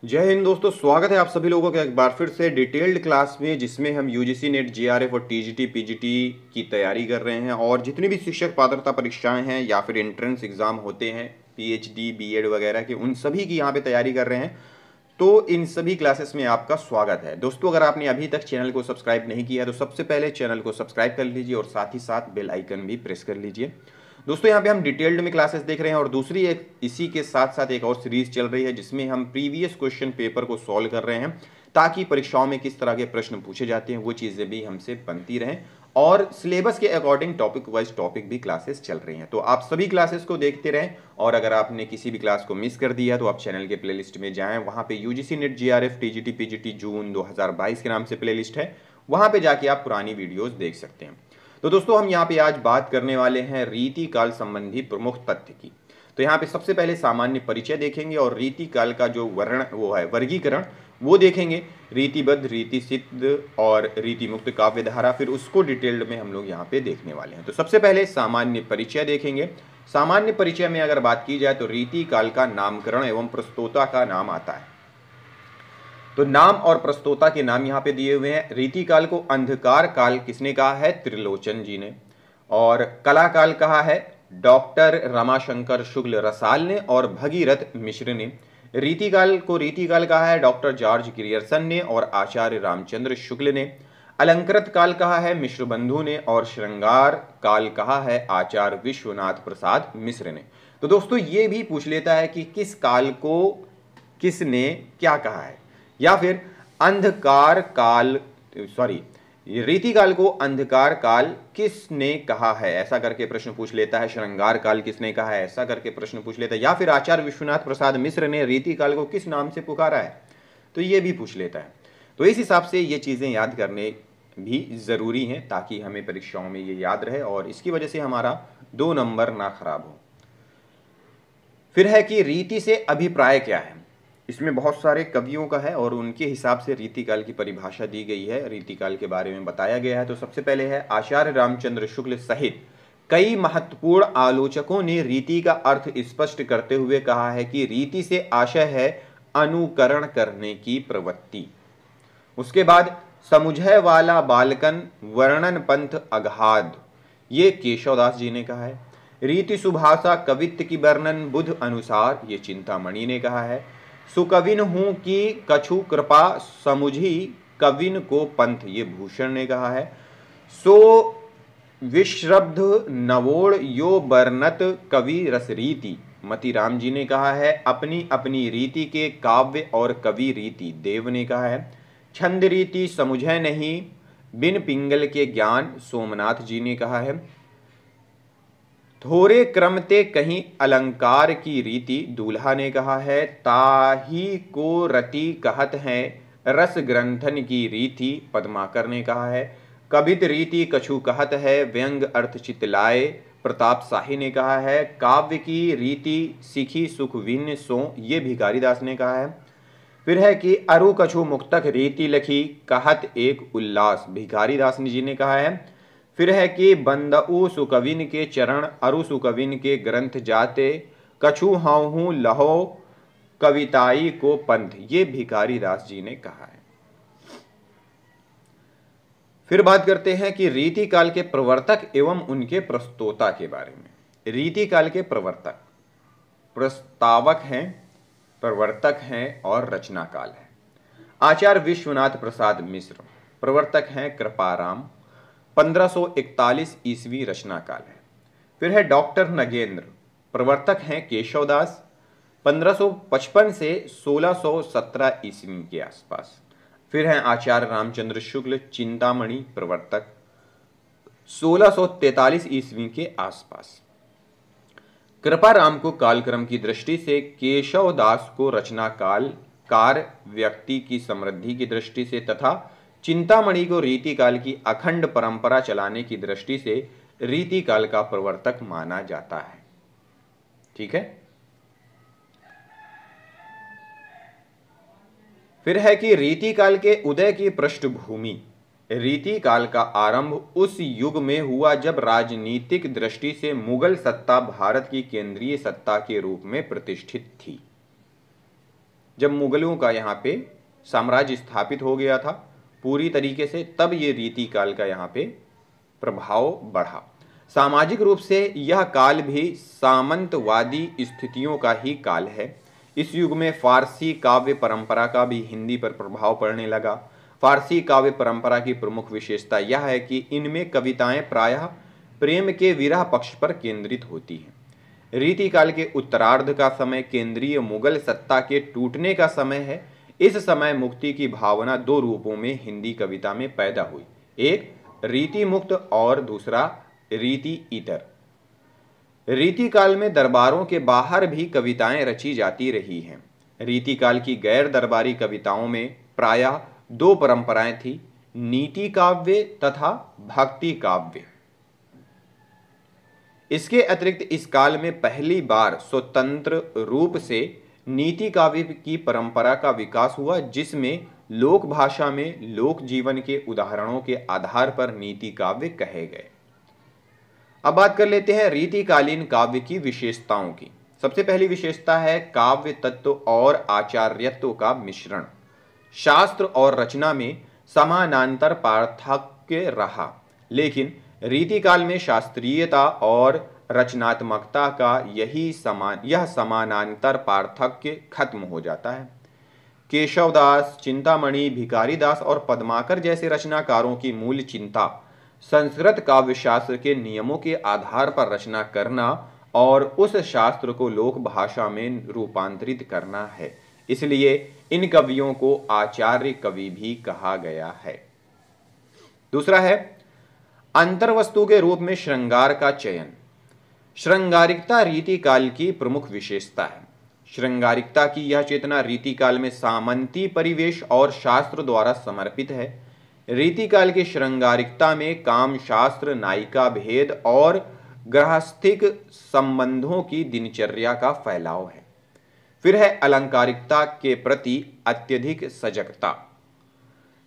जय हिंद दोस्तों, स्वागत है आप सभी लोगों का एक बार फिर से डिटेल्ड क्लास में, जिसमें हम यूजीसी नेट, जीआरएफ और टीजीटी पीजीटी की तैयारी कर रहे हैं। और जितनी भी शिक्षक पात्रता परीक्षाएं हैं या फिर एंट्रेंस एग्जाम होते हैं पीएचडी बीएड वगैरह के, उन सभी की यहाँ पे तैयारी कर रहे हैं। तो इन सभी क्लासेस में आपका स्वागत है दोस्तों। अगर आपने अभी तक चैनल को सब्सक्राइब नहीं किया है तो सबसे पहले चैनल को सब्सक्राइब कर लीजिए और साथ ही साथ बेल आइकन भी प्रेस कर लीजिए। दोस्तों यहाँ पे हम डिटेल्ड में क्लासेस देख रहे हैं और दूसरी एक इसी के साथ साथ एक और सीरीज चल रही है जिसमें हम प्रीवियस क्वेश्चन पेपर को सॉल्व कर रहे हैं, ताकि परीक्षाओं में किस तरह के प्रश्न पूछे जाते हैं वो चीज़ें भी हमसे बनती रहें। और सिलेबस के अकॉर्डिंग टॉपिक वाइज टॉपिक भी क्लासेस चल रही हैं, तो आप सभी क्लासेस को देखते रहें। और अगर आपने किसी भी क्लास को मिस कर दिया तो आप चैनल के प्लेलिस्ट में जाएं, वहाँ पे UGC NET, JRF, TGT PGT जून 2022 के नाम से प्लेलिस्ट है, वहाँ पे जाके आप पुरानी वीडियोस देख सकते हैं। तो दोस्तों हम यहाँ पे आज बात करने वाले हैं रीति काल संबंधी प्रमुख तथ्य की। तो यहाँ पे सबसे पहले सामान्य परिचय देखेंगे और रीति काल का जो वर्गीकरण वो देखेंगे, रीतिबद्ध, रीति सिद्ध और रीति मुक्त काव्य धारा, फिर उसको डिटेल्ड में हम लोग यहाँ पे देखने वाले हैं। तो सबसे पहले सामान्य परिचय देखेंगे। सामान्य परिचय में अगर बात की जाए तो रीति काल का नामकरण एवं प्रस्तोता का नाम आता है। तो नाम और प्रस्तोता के नाम यहाँ पे दिए हुए हैं। रीति काल को अंधकार काल किसने कहा है? त्रिलोचन जी ने। और कला काल कहा है डॉक्टर रमाशंकर शुक्ल रसाल ने और भगीरथ मिश्र ने। रीति काल को रीति काल कहा है डॉक्टर जॉर्ज ग्रियर्सन ने और आचार्य रामचंद्र शुक्ल ने। अलंकृत काल कहा है मिश्र बंधु ने और श्रृंगार काल कहा है आचार्य विश्वनाथ प्रसाद मिश्र ने। तो दोस्तों ये भी पूछ लेता है कि किस काल को किसने क्या कहा है, या फिर अंधकार काल रीति काल को अंधकार काल किसने कहा है, ऐसा करके प्रश्न पूछ लेता है। श्रृंगार काल किसने कहा है, ऐसा करके प्रश्न पूछ लेता है। या फिर आचार्य विश्वनाथ प्रसाद मिश्र ने रीति काल को किस नाम से पुकारा है, तो ये भी पूछ लेता है। तो इस हिसाब से ये चीज़ें याद करने भी ज़रूरी हैं, ताकि हमें परीक्षाओं में ये याद रहे और इसकी वजह से हमारा 2 नंबर ना खराब हो। फिर है कि रीति से अभिप्राय क्या है। इसमें बहुत सारे कवियों का है और उनके हिसाब से रीतिकाल की परिभाषा दी गई है, रीतिकाल के बारे में बताया गया है। तो सबसे पहले है आचार्य रामचंद्र शुक्ल सहित कई महत्वपूर्ण आलोचकों ने रीति का अर्थ स्पष्ट करते हुए कहा है कि रीति से आशय है अनुकरण करने की प्रवृत्ति। उसके बाद समुझय वाला बालकन वर्णन पंथ अगाध, ये केशवदास जी ने कहा है। रीति सुभाषा कवित्व की वर्णन बुध अनुसार, ये चिंतामणि ने कहा है। सुकविन हूं कि कछु कृपा समुझी कविन को पंथ, ये भूषण ने कहा है। सो विश्रब्ध नवोड़ यो बरनत कवि रस रीति, मतीराम जी ने कहा है। अपनी अपनी रीति के काव्य और कवि रीति, देव ने कहा है। छंद रीति समुझे नहीं बिन पिंगल के ज्ञान, सोमनाथ जी ने कहा है। थोरे क्रमते कहीं अलंकार की रीति, दूल्हा ने कहा है। ताही को रति कहत है रस ग्रंथन की रीति, पद्माकर ने कहा है। कवित रीति कछु कहत है व्यंग अर्थ चितलाए, प्रताप शाही ने कहा है। काव्य की रीति सीखी सुख विन सो, ये भिखारीदास ने कहा है। फिर है कि अरु कछु मुक्तक रीति लखी कहत एक उल्लास, भिखारीदास जी ने कहा है। फिर है कि बंदऊ सुकविन के चरण अरु सुकविन के ग्रंथ जाते, कछु हाहू लहो कविताई को पंथ, ये भिखारीदास जी ने कहा है। फिर बात करते हैं कि रीति काल के प्रवर्तक एवं उनके प्रस्तोता के बारे में। रीति काल के प्रवर्तक, प्रस्तावक हैं, प्रवर्तक हैं और रचनाकाल है। आचार्य विश्वनाथ प्रसाद मिश्र, प्रवर्तक हैं कृपाराम, 1541 ईस्वी रचनाकाल है। फिर है डॉक्टर नगेंद्र, प्रवर्तक हैं केशवदास, 1555 से 1617 ईस्वी के आसपास। फिर है आचार्य रामचंद्र शुक्ल, चिंतामणि, प्रवर्तक 1643 ईस्वी के आसपास। कृपाराम को कालक्रम की दृष्टि से, केशवदास को रचनाकाल कार व्यक्ति की समृद्धि की दृष्टि से तथा चिंतामणि को रीतिकाल की अखंड परंपरा चलाने की दृष्टि से रीतिकाल का प्रवर्तक माना जाता है। ठीक है। फिर है कि रीतिकाल के उदय की पृष्ठभूमि। रीतिकाल का आरंभ उस युग में हुआ जब राजनीतिक दृष्टि से मुगल सत्ता भारत की केंद्रीय सत्ता के रूप में प्रतिष्ठित थी। जब मुगलों का यहाँ पे साम्राज्य स्थापित हो गया था पूरी तरीके से, तब ये रीति काल का यहाँ पे प्रभाव बढ़ा। सामाजिक रूप से यह काल भी सामंतवादी स्थितियों का ही काल है। इस युग में फारसी काव्य परंपरा का भी हिंदी पर प्रभाव पड़ने लगा। फारसी काव्य परंपरा की प्रमुख विशेषता यह है कि इनमें कविताएं प्रायः प्रेम के विरह पक्ष पर केंद्रित होती हैं। रीतिकाल के उत्तरार्ध का समय केंद्रीय मुगल सत्ता के टूटने का समय है। इस समय मुक्ति की भावना दो रूपों में हिंदी कविता में पैदा हुई, एक रीति मुक्त और दूसरा रीति इतर। रीतिकाल में दरबारों के बाहर भी कविताएं रची जाती रही हैं। रीतिकाल की गैर दरबारी कविताओं में प्रायः दो परंपराएं थी, नीति काव्य तथा भक्ति काव्य। इसके अतिरिक्त इस काल में पहली बार स्वतंत्र रूप से नीति काव्य की परंपरा का विकास हुआ, जिसमें लोक भाषा में लोक जीवन के उदाहरणों के आधार पर नीति काव्य कहे गए। अब बात कर लेते हैं रीतिकालीन काव्य की विशेषताओं की। सबसे पहली विशेषता है काव्य तत्व और आचार्यत्व का मिश्रण। शास्त्र और रचना में समानांतर पार्थक्य रहा, लेकिन रीतिकाल में शास्त्रीयता और रचनात्मकता का यह समानांतर पार्थक्य खत्म हो जाता है। केशवदास, चिंतामणि, भिखारीदास और पद्माकर जैसे रचनाकारों की मूल चिंता संस्कृत काव्यशास्त्र के नियमों के आधार पर रचना करना और उस शास्त्र को लोक भाषा में रूपांतरित करना है। इसलिए इन कवियों को आचार्य कवि भी कहा गया है। दूसरा है अंतर्वस्तु के रूप में श्रृंगार का चयन। श्रृंगारिकता रीतिकाल की प्रमुख विशेषता है। श्रृंगारिकता की यह चेतना रीतिकाल में सामंती परिवेश और शास्त्र द्वारा समर्पित है। रीतिकाल की श्रृंगारिकता में काम शास्त्र, नायिका भेद और गृहस्थिक संबंधों की दिनचर्या का फैलाव है। फिर है अलंकारिकता के प्रति अत्यधिक सजगता।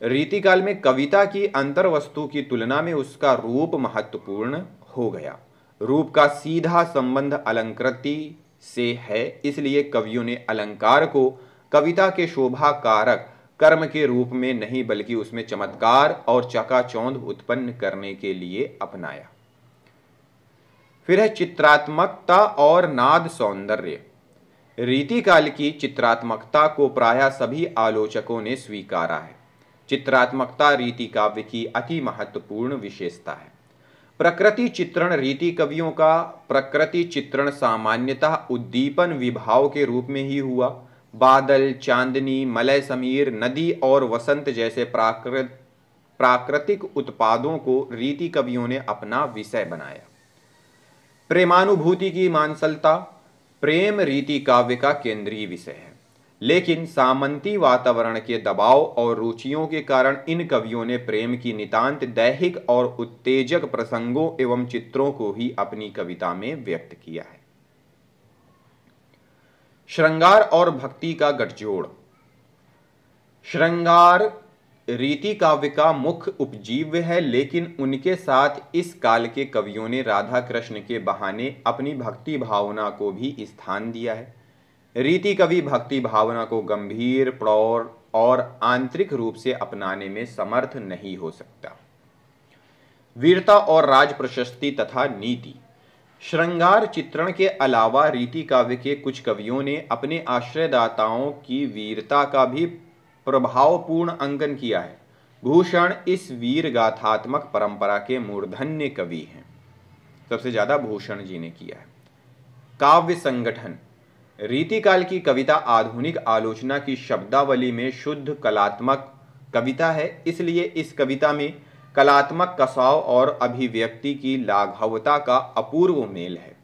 रीतिकाल में कविता की अंतर्वस्तु की तुलना में उसका रूप महत्वपूर्ण हो गया। रूप का सीधा संबंध अलंकृति से है, इसलिए कवियों ने अलंकार को कविता के शोभा कारक कर्म के रूप में नहीं बल्कि उसमें चमत्कार और चकाचौंध उत्पन्न करने के लिए अपनाया। फिर है चित्रात्मकता और नाद सौंदर्य। रीतिकाल की चित्रात्मकता को प्रायः सभी आलोचकों ने स्वीकारा है। चित्रात्मकता रीति काव्य की अति महत्वपूर्ण विशेषता है। प्रकृति चित्रण रीति कवियों का प्रकृति चित्रण सामान्यतः उद्दीपन विभाव के रूप में ही हुआ। बादल, चांदनी, मलय समीर, नदी और वसंत जैसे प्राकृतिक उत्पादों को रीति कवियों ने अपना विषय बनाया। प्रेमानुभूति की मांसलता, प्रेम रीति काव्य का केंद्रीय विषय है, लेकिन सामंती वातावरण के दबाव और रुचियों के कारण इन कवियों ने प्रेम की नितांत दैहिक और उत्तेजक प्रसंगों एवं चित्रों को ही अपनी कविता में व्यक्त किया है। श्रृंगार और भक्ति का गठजोड़। श्रृंगार रीति काव्य का मुख्य उपजीव्य है, लेकिन उनके साथ इस काल के कवियों ने राधा कृष्ण के बहाने अपनी भक्ति भावना को भी स्थान दिया है। रीति कवि भक्ति भावना को गंभीर, प्रौढ़ और आंतरिक रूप से अपनाने में समर्थ नहीं हो सकता। वीरता और राज प्रशस्ति तथा नीति। श्रृंगार चित्रण के अलावा रीति काव्य के कुछ कवियों ने अपने आश्रयदाताओं की वीरता का भी प्रभावपूर्ण अंकन किया है। भूषण इस वीर गाथात्मक परंपरा के मूर्धन्य कवि हैं। सबसे ज्यादा भूषण जी ने किया है। काव्य संगठन। रीतिकाल की कविता आधुनिक आलोचना की शब्दावली में शुद्ध कलात्मक कविता है, इसलिए इस कविता में कलात्मक कसाव और अभिव्यक्ति की लाघवता का अपूर्व मेल है।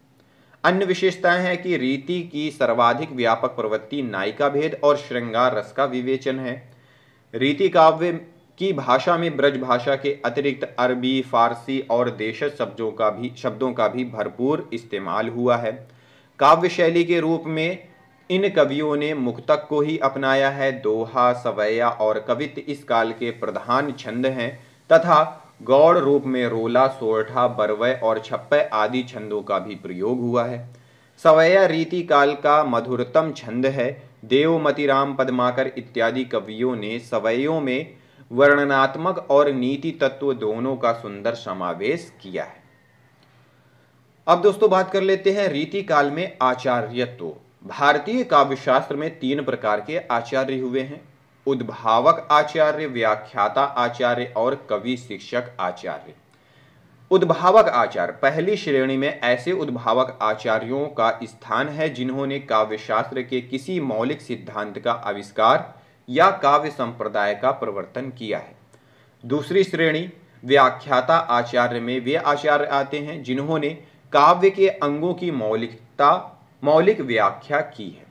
अन्य विशेषताएं हैं कि रीति की सर्वाधिक व्यापक प्रवृत्ति नायिका भेद और श्रृंगार रस का विवेचन है। रीति काव्य की भाषा में ब्रज भाषा के अतिरिक्त अरबी, फारसी और देशज शब्दों का भी भरपूर इस्तेमाल हुआ है। काव्य शैली के रूप में इन कवियों ने मुक्तक को ही अपनाया है। दोहा, सवैया और कवित्त इस काल के प्रधान छंद हैं तथा गौड़ रूप में रोला, सोरठा, बरवय और छप्पय आदि छंदों का भी प्रयोग हुआ है। सवैया रीति काल का मधुरतम छंद है। देवमतिराम पद्माकर इत्यादि कवियों ने सवैयों में वर्णनात्मक और नीति तत्व दोनों का सुंदर समावेश किया है। अब दोस्तों बात कर लेते हैं रीति काल में आचार्यत्व। भारतीय काव्यशास्त्र में 3 प्रकार के आचार्य हुए हैं: उद्भावक आचार्य, व्याख्याता आचार्य और कवि शिक्षक आचार्य। उद्भावक आचार्य पहली श्रेणी में ऐसे उद्भावक आचार्यों का स्थान है जिन्होंने काव्यशास्त्र के किसी मौलिक सिद्धांत का आविष्कार या काव्य संप्रदाय का प्रवर्तन किया है। दूसरी श्रेणी व्याख्याता आचार्य में वे आचार्य आते हैं जिन्होंने काव्य के अंगों की मौलिक व्याख्या की है।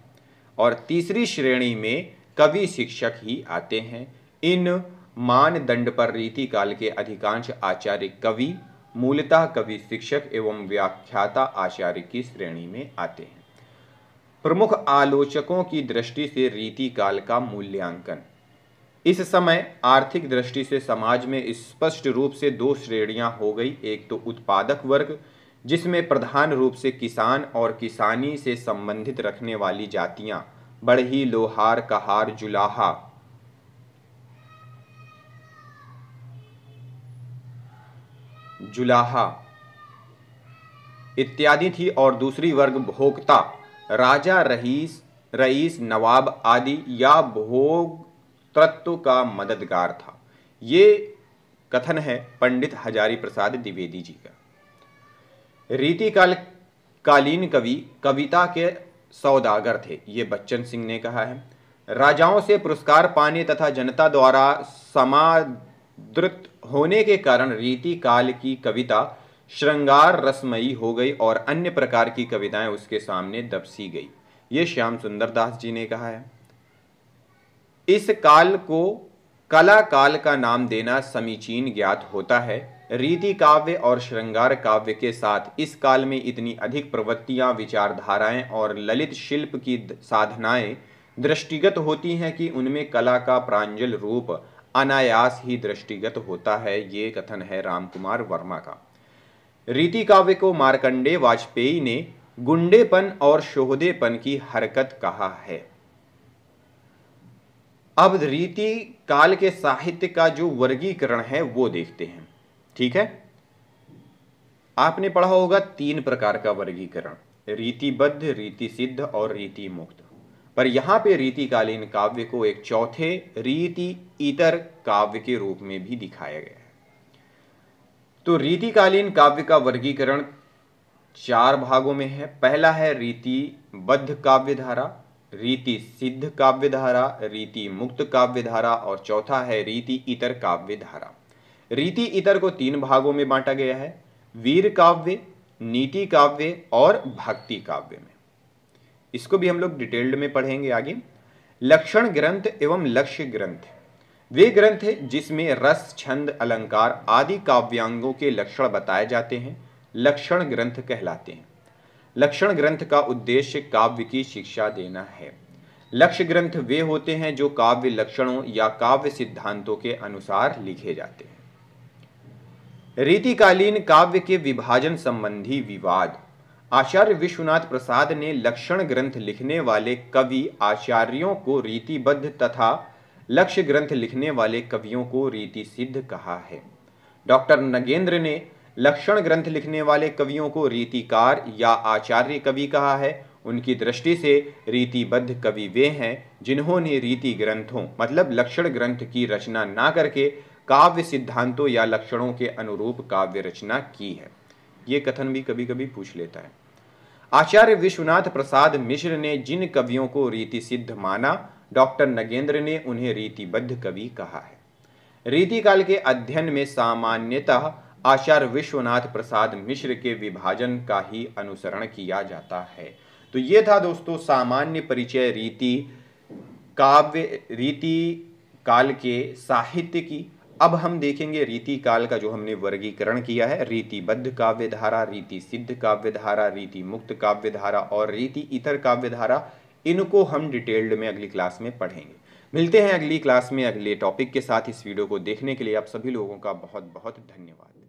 और तीसरी श्रेणी में कवि शिक्षक ही आते हैं। इन मानदंड पर रीति काल के अधिकांश आचार्य कवि, मूलतः कवि शिक्षक एवं व्याख्याता आचार्य की श्रेणी में आते हैं। प्रमुख आलोचकों की दृष्टि से रीति काल का मूल्यांकन। इस समय आर्थिक दृष्टि से समाज में स्पष्ट रूप से 2 श्रेणियां हो गई। एक तो उत्पादक वर्ग, जिसमें प्रधान रूप से किसान और किसानी से संबंधित रखने वाली जातियां बढ़ई, लोहार, कहार, जुलाहा इत्यादि थी, और दूसरी वर्ग भोक्ता, राजा, रईस, नवाब आदि या भोक्तृत्व का मददगार था। ये कथन है पंडित हजारी प्रसाद द्विवेदी जी का। कालीन कवि कविता के सौदागर थे, ये बच्चन सिंह ने कहा है। राजाओं से पुरस्कार पाने तथा जनता द्वारा समादृत होने के कारण रीति काल की कविता श्रृंगार रसमयी हो गई और अन्य प्रकार की कविताएं उसके सामने दबसी गई, ये श्याम सुंदर दास जी ने कहा है। इस काल को कला काल का नाम देना समीचीन ज्ञात होता है। रीति काव्य और श्रृंगार काव्य के साथ इस काल में इतनी अधिक प्रवृत्तियां, विचारधाराएं और ललित शिल्प की साधनाएं दृष्टिगत होती हैं कि उनमें कला का प्रांजल रूप अनायास ही दृष्टिगत होता है, ये कथन है रामकुमार वर्मा का। रीति काव्य को मार्कंडेय वाजपेयी ने गुंडेपन और शोहदेपन की हरकत कहा है। अब रीति काल के साहित्य का जो वर्गीकरण है वो देखते हैं। ठीक है, आपने पढ़ा होगा 3 प्रकार का वर्गीकरण: रीतिबद्ध, रीति सिद्ध और रीति मुक्त। पर यहां पे रीतिकालीन काव्य को एक चौथे रीति इतर काव्य के रूप में भी दिखाया गया है। तो रीतिकालीन काव्य का वर्गीकरण 4 भागों में है। पहला है रीतिबद्ध काव्य धारा, रीति सिद्ध काव्य धारा, रीति मुक्त काव्य धारा और चौथा है रीति इतर काव्य धारा। रीति इतर को 3 भागों में बांटा गया है: वीर काव्य, नीति काव्य और भक्ति काव्य में। इसको भी हम लोग डिटेल्ड में पढ़ेंगे आगे। लक्षण ग्रंथ एवं लक्ष्य ग्रंथ वे ग्रंथ हैं जिसमें रस, छंद, अलंकार आदि काव्यांगों के लक्षण बताए जाते हैं, लक्षण ग्रंथ कहलाते हैं। लक्षण ग्रंथ का उद्देश्य काव्य की शिक्षा देना है। लक्ष्य ग्रंथ वे होते हैं जो काव्य लक्षणों या काव्य सिद्धांतों के अनुसार लिखे जाते हैं। रीतिकालीन काव्य के विभाजन संबंधी विवाद। आचार्य विश्वनाथ प्रसाद ने लक्षण ग्रंथ लिखने वाले कवि आचार्यों को रीतिबद्ध तथा लक्ष्य ग्रंथ लिखने वाले कवियों को रीति सिद्ध कहा है। डॉक्टर नगेंद्र ने लक्षण ग्रंथ लिखने वाले कवियों को रीतिकार या आचार्य कवि कहा है। उनकी दृष्टि से रीतिबद्ध कवि वे हैं जिन्होंने रीति ग्रंथों मतलब लक्षण ग्रंथ की रचना ना करके काव्य सिद्धांतों या लक्षणों के अनुरूप काव्य रचना की है। ये कथन भी कभी कभी पूछ लेता है। आचार्य विश्वनाथ प्रसाद मिश्र ने जिन कवियों को रीति सिद्ध माना, डॉक्टर नगेंद्र ने उन्हें रीतिबद्ध कवि कहा है। रीतिकाल के अध्ययन में सामान्यतः आचार्य विश्वनाथ प्रसाद मिश्र के विभाजन का ही अनुसरण किया जाता है। तो ये था दोस्तों सामान्य परिचय रीति काल के साहित्य की। अब हम देखेंगे रीति काल का जो हमने वर्गीकरण किया है: रीतिबद्ध काव्य धारा, रीति सिद्ध काव्य धारा, रीति मुक्त काव्य धारा और रीति इतर काव्य धारा। इनको हम डिटेल्ड में अगली क्लास में पढ़ेंगे। मिलते हैं अगली क्लास में अगले टॉपिक के साथ। इस वीडियो को देखने के लिए आप सभी लोगों का बहुत बहुत धन्यवाद।